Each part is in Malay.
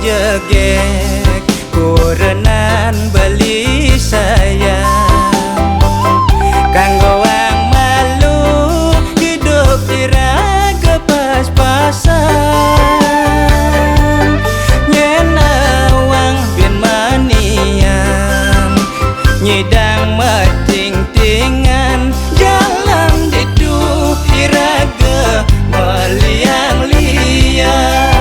Jegek kurenan beli sayang kanggo wang malu hidup diraga pas-pasan nyen awang bin manian nyidang meting-tingan jalan diduh diraga meliang-liang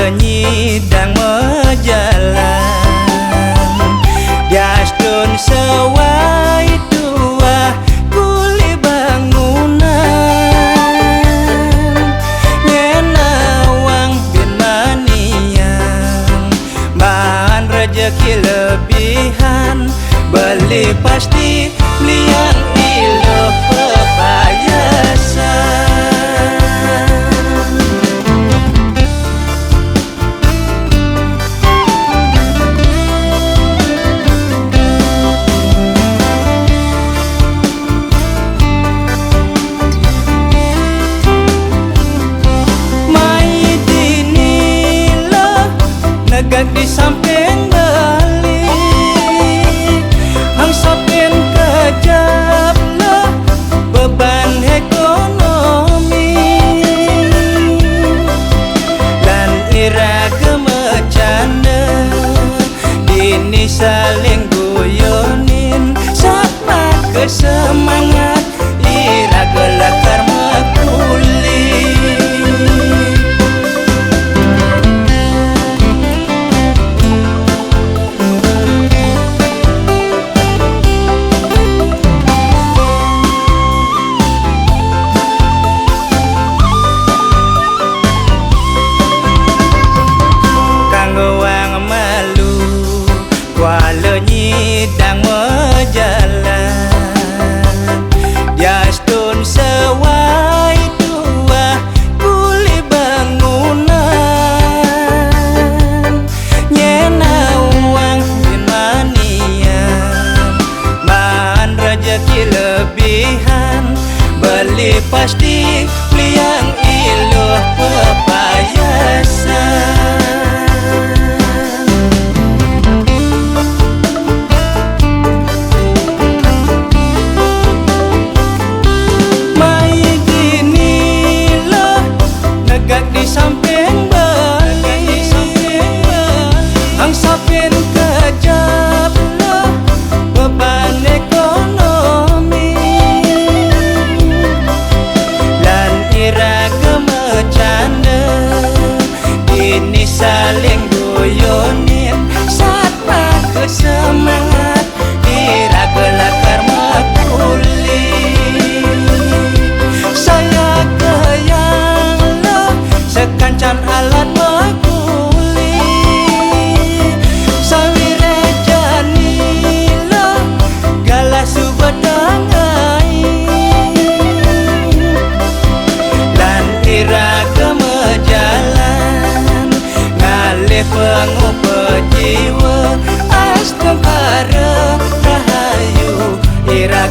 nyidang mejalan diastun sewai tua kuli bangunan nyenawang bin manian bahan rejeki lebihan beli pasti liang iloh pepayasan. Negak di samping balik ang sapin kejap lah beban ekonomi dan ira gemecanda dini saling guyonin sama kesemangat ira gelakar mekuli. Nyidang mejalan diastun sewai tua kuli bangunan nyenawang bin manian bahan rejeki lebihan beli pasti liang iluh pepayasan. Samping balik ang sapin kejap lah beban ekonomi dan ira gemecanda ini saling guyonin sama kesemangat ira gelakar mekuli saya sekancan alat makuli sawire janila galah subadangai lan ira kemejalan ngalih pengupe jiwa astempara rahayu ira